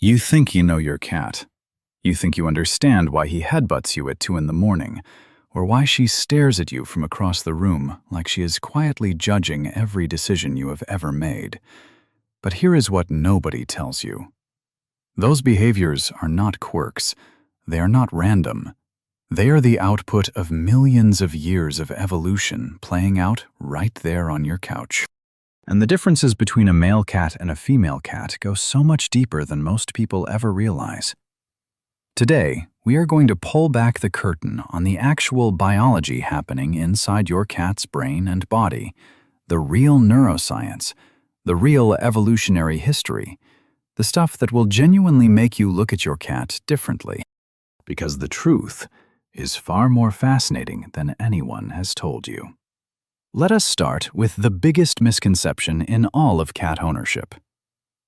You think you know your cat. You think you understand why he headbutts you at 2 in the morning, or why she stares at you from across the room like she is quietly judging every decision you have ever made. But here is what nobody tells you. Those behaviors are not quirks. They are not random. They are the output of millions of years of evolution playing out right there on your couch. And the differences between a male cat and a female cat go so much deeper than most people ever realize. Today, we are going to pull back the curtain on the actual biology happening inside your cat's brain and body, the real neuroscience, the real evolutionary history, the stuff that will genuinely make you look at your cat differently. Because the truth is far more fascinating than anyone has told you. Let us start with the biggest misconception in all of cat ownership.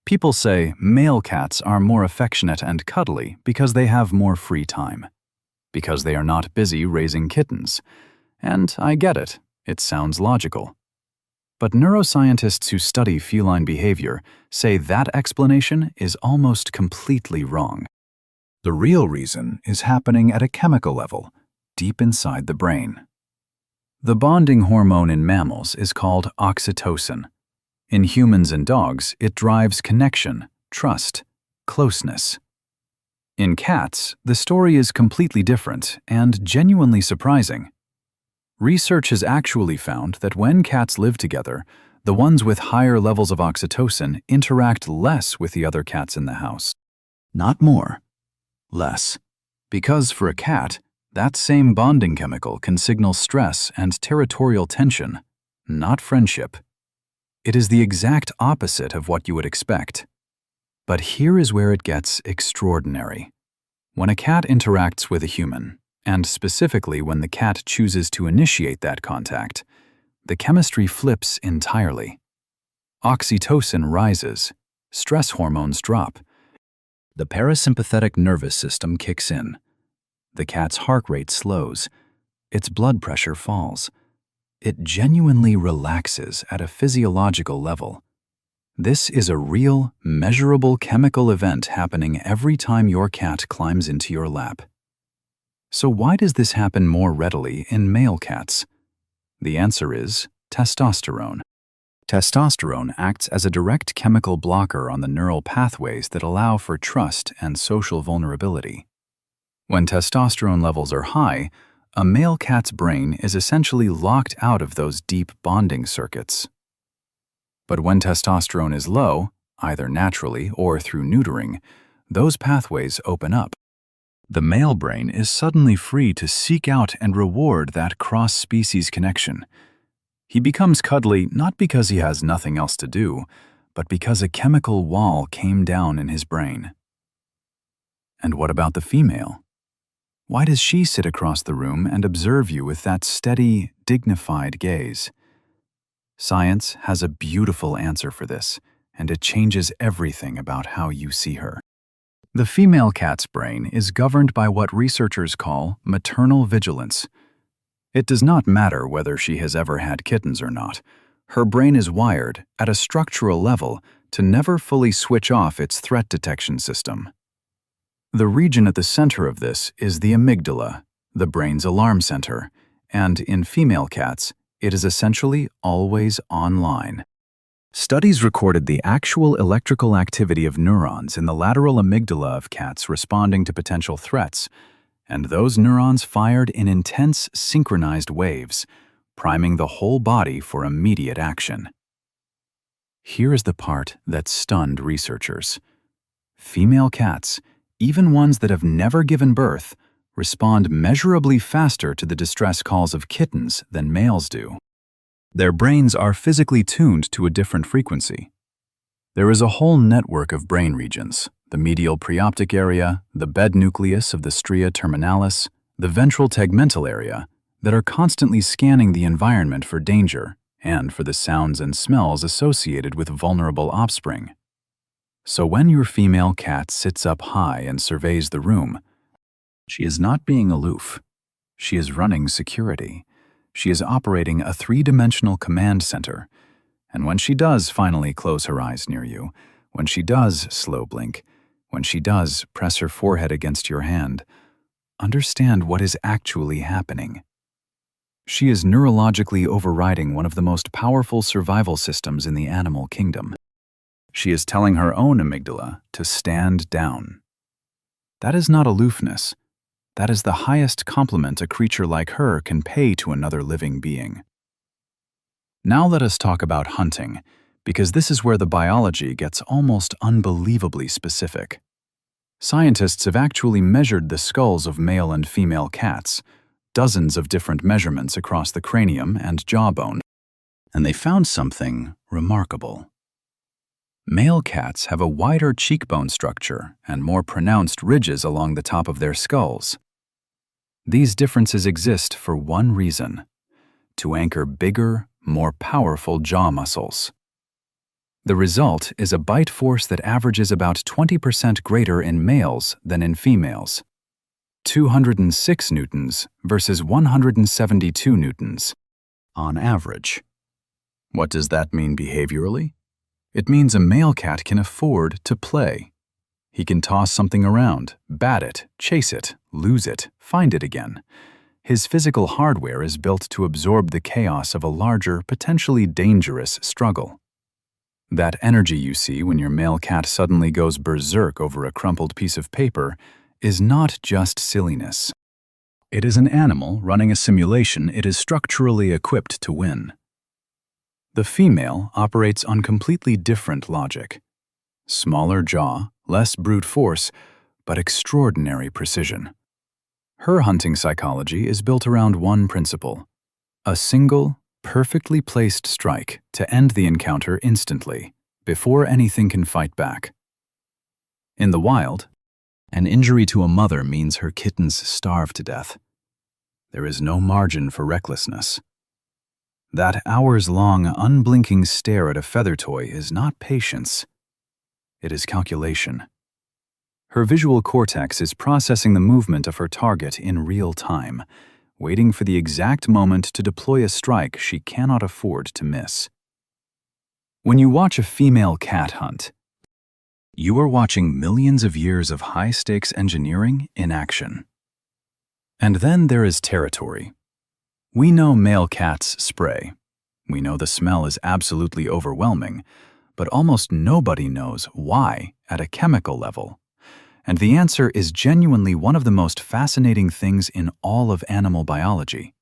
People say male cats are more affectionate and cuddly because they have more free time, because they are not busy raising kittens. And I get it, it sounds logical. But neuroscientists who study feline behavior say that explanation is almost completely wrong. The real reason is happening at a chemical level, deep inside the brain. The bonding hormone in mammals is called oxytocin. In humans and dogs, it drives connection, trust, closeness. In cats, the story is completely different and genuinely surprising. Research has actually found that when cats live together, the ones with higher levels of oxytocin interact less with the other cats in the house. Not more, less. Because for a cat, that same bonding chemical can signal stress and territorial tension, not friendship. It is the exact opposite of what you would expect. But here is where it gets extraordinary. When a cat interacts with a human, and specifically when the cat chooses to initiate that contact, the chemistry flips entirely. Oxytocin rises, stress hormones drop. The parasympathetic nervous system kicks in. The cat's heart rate slows. Its blood pressure falls. It genuinely relaxes at a physiological level. This is a real, measurable chemical event happening every time your cat climbs into your lap. So why does this happen more readily in male cats? The answer is testosterone. Testosterone acts as a direct chemical blocker on the neural pathways that allow for trust and social vulnerability. When testosterone levels are high, a male cat's brain is essentially locked out of those deep bonding circuits. But when testosterone is low, either naturally or through neutering, those pathways open up. The male brain is suddenly free to seek out and reward that cross-species connection. He becomes cuddly not because he has nothing else to do, but because a chemical wall came down in his brain. And what about the female? Why does she sit across the room and observe you with that steady, dignified gaze? Science has a beautiful answer for this, and it changes everything about how you see her. The female cat's brain is governed by what researchers call maternal vigilance. It does not matter whether she has ever had kittens or not. Her brain is wired, at a structural level, to never fully switch off its threat detection system. The region at the center of this is the amygdala, the brain's alarm center, and in female cats, it is essentially always online. Studies recorded the actual electrical activity of neurons in the lateral amygdala of cats responding to potential threats, and those neurons fired in intense, synchronized waves, priming the whole body for immediate action. Here is the part that stunned researchers. Female cats, even ones that have never given birth, respond measurably faster to the distress calls of kittens than males do. Their brains are physically tuned to a different frequency. There is a whole network of brain regions, the medial preoptic area, the bed nucleus of the stria terminalis, the ventral tegmental area, that are constantly scanning the environment for danger and for the sounds and smells associated with vulnerable offspring. So when your female cat sits up high and surveys the room, she is not being aloof. She is running security. She is operating a three-dimensional command center. And when she does finally close her eyes near you, when she does slow blink, When she does, press her forehead against your hand. Understand what is actually happening. She is neurologically overriding one of the most powerful survival systems in the animal kingdom. She is telling her own amygdala to stand down. That is not aloofness. That is the highest compliment a creature like her can pay to another living being. Now let us talk about hunting, because this is where the biology gets almost unbelievably specific. Scientists have actually measured the skulls of male and female cats, dozens of different measurements across the cranium and jawbone, and they found something remarkable. Male cats have a wider cheekbone structure and more pronounced ridges along the top of their skulls. These differences exist for one reason: to anchor bigger, more powerful jaw muscles. The result is a bite force that averages about 20% greater in males than in females. 206 newtons versus 172 newtons, on average. What does that mean behaviorally? It means a male cat can afford to play. He can toss something around, bat it, chase it, lose it, find it again. His physical hardware is built to absorb the chaos of a larger, potentially dangerous struggle. That energy you see when your male cat suddenly goes berserk over a crumpled piece of paper is not just silliness. It is an animal running a simulation it is structurally equipped to win. The female operates on completely different logic. Smaller jaw, less brute force, but extraordinary precision. Her hunting psychology is built around one principle: a single, perfectly placed strike to end the encounter instantly, before anything can fight back. In the wild, an injury to a mother means her kittens starve to death. There is no margin for recklessness. That hours-long, unblinking stare at a feather toy is not patience. It is calculation. Her visual cortex is processing the movement of her target in real time, waiting for the exact moment to deploy a strike she cannot afford to miss. When you watch a female cat hunt, you are watching millions of years of high-stakes engineering in action. And then there is territory. We know male cats spray. We know the smell is absolutely overwhelming, but almost nobody knows why at a chemical level. And the answer is genuinely one of the most fascinating things in all of animal biology.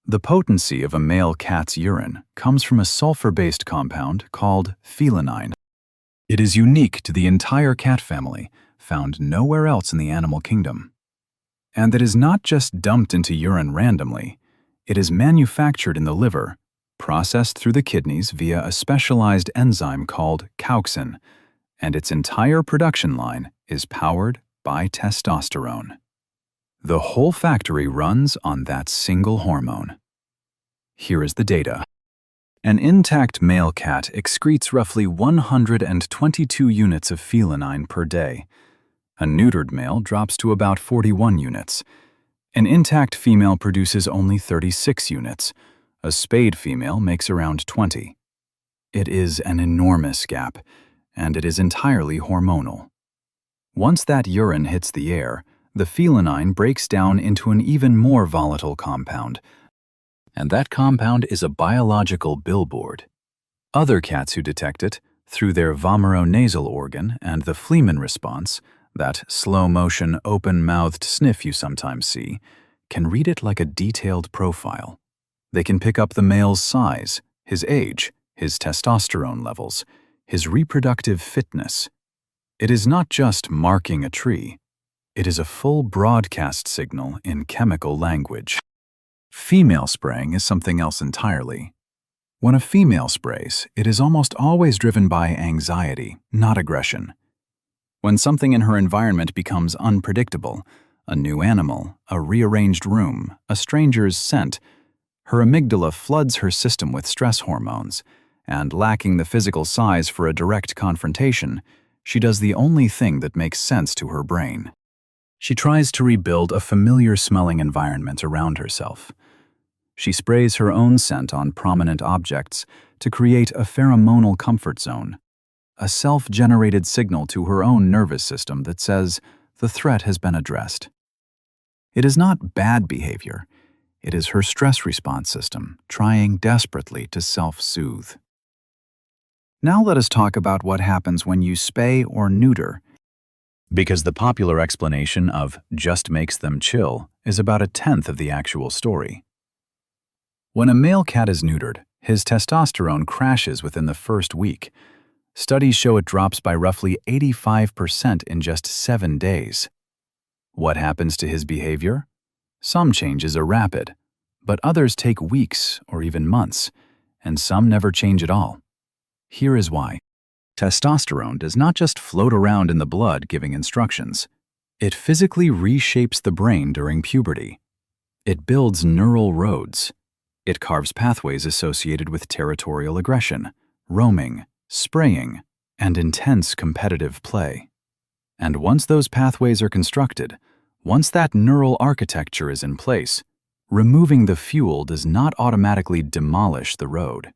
The potency of a male cat's urine comes from a sulfur-based compound called felinine. It is unique to the entire cat family, found nowhere else in the animal kingdom. And it is not just dumped into urine randomly. It is manufactured in the liver, processed through the kidneys via a specialized enzyme called Oxytocin, and its entire production line is powered by testosterone. The whole factory runs on that single hormone. Here is the data. An intact male cat excretes roughly 122 units of felinine per day. A neutered male drops to about 41 units. An intact female produces only 36 units. A spayed female makes around 20. It is an enormous gap, and it is entirely hormonal. Once that urine hits the air, the felinine breaks down into an even more volatile compound, and that compound is a biological billboard. Other cats who detect it, through their vomeronasal organ and the Feline response, that slow-motion, open-mouthed sniff you sometimes see, can read it like a detailed profile. They can pick up the male's size, his age, his testosterone levels, his reproductive fitness. It is not just marking a tree. It is a full broadcast signal in chemical language. Female spraying is something else entirely. When a female sprays, it is almost always driven by anxiety, not aggression. When something in her environment becomes unpredictable, a new animal, a rearranged room, a stranger's scent, her amygdala floods her system with stress hormones, and lacking the physical size for a direct confrontation, she does the only thing that makes sense to her brain. She tries to rebuild a familiar-smelling environment around herself. She sprays her own scent on prominent objects to create a pheromonal comfort zone, a self-generated signal to her own nervous system that says the threat has been addressed. It is not bad behavior. It is her stress response system trying desperately to self-soothe. Now let us talk about what happens when you spay or neuter, because the popular explanation of just makes them chill is about 1/10 of the actual story. When a male cat is neutered, his testosterone crashes within the first week. Studies show it drops by roughly 85% in just 7 days. What happens to his behavior? Some changes are rapid, but others take weeks or even months, and some never change at all. Here is why. Testosterone does not just float around in the blood giving instructions. It physically reshapes the brain during puberty. It builds neural roads. It carves pathways associated with territorial aggression, roaming, spraying, and intense competitive play. And once those pathways are constructed, once that neural architecture is in place, removing the fuel does not automatically demolish the road.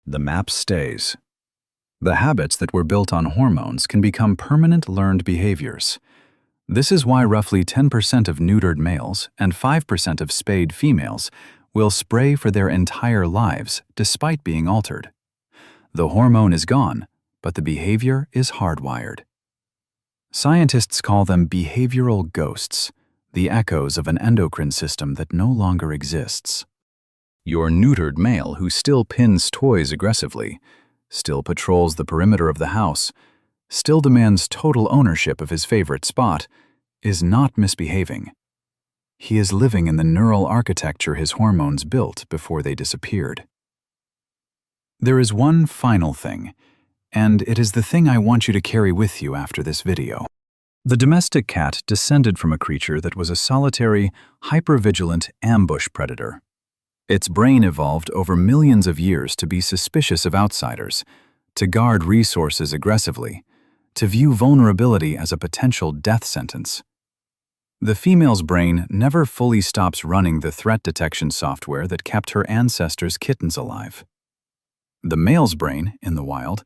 The map stays. The habits that were built on hormones can become permanent learned behaviors. This is why roughly 10% of neutered males and 5% of spayed females will spray for their entire lives despite being altered. The hormone is gone, but the behavior is hardwired. Scientists call them behavioral ghosts, the echoes of an endocrine system that no longer exists. Your neutered male who still pins toys aggressively, still patrols the perimeter of the house, still demands total ownership of his favorite spot, is not misbehaving. He is living in the neural architecture his hormones built before they disappeared. There is one final thing, and it is the thing I want you to carry with you after this video. The domestic cat descended from a creature that was a solitary, hypervigilant ambush predator. Its brain evolved over millions of years to be suspicious of outsiders, to guard resources aggressively, to view vulnerability as a potential death sentence. The female's brain never fully stops running the threat detection software that kept her ancestors' kittens alive. The male's brain, in the wild,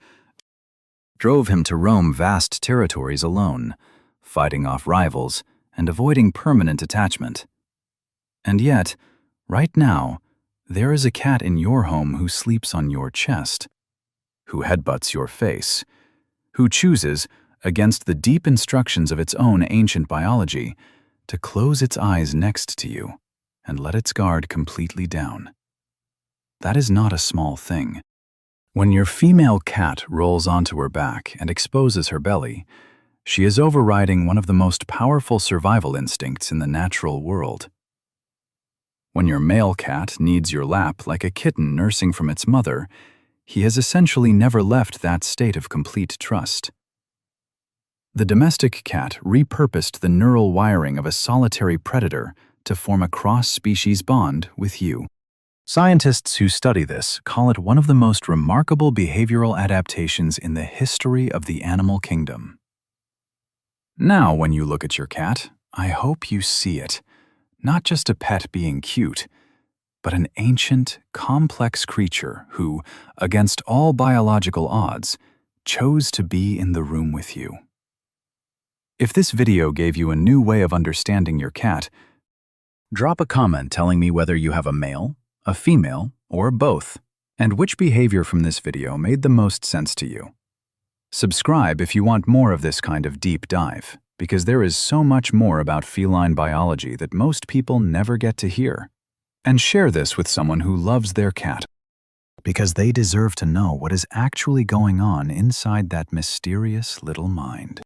drove him to roam vast territories alone, fighting off rivals and avoiding permanent attachment. And yet, right now, there is a cat in your home who sleeps on your chest, who headbutts your face, who chooses, against the deep instructions of its own ancient biology, to close its eyes next to you and let its guard completely down. That is not a small thing. When your female cat rolls onto her back and exposes her belly, she is overriding one of the most powerful survival instincts in the natural world. When your male cat needs your lap like a kitten nursing from its mother, he has essentially never left that state of complete trust. The domestic cat repurposed the neural wiring of a solitary predator to form a cross-species bond with you. Scientists who study this call it one of the most remarkable behavioral adaptations in the history of the animal kingdom. Now, when you look at your cat, I hope you see it. Not just a pet being cute, but an ancient, complex creature who, against all biological odds, chose to be in the room with you. If this video gave you a new way of understanding your cat, drop a comment telling me whether you have a male, a female, or both, and which behavior from this video made the most sense to you. Subscribe if you want more of this kind of deep dive, because there is so much more about feline biology that most people never get to hear. And share this with someone who loves their cat, because they deserve to know what is actually going on inside that mysterious little mind.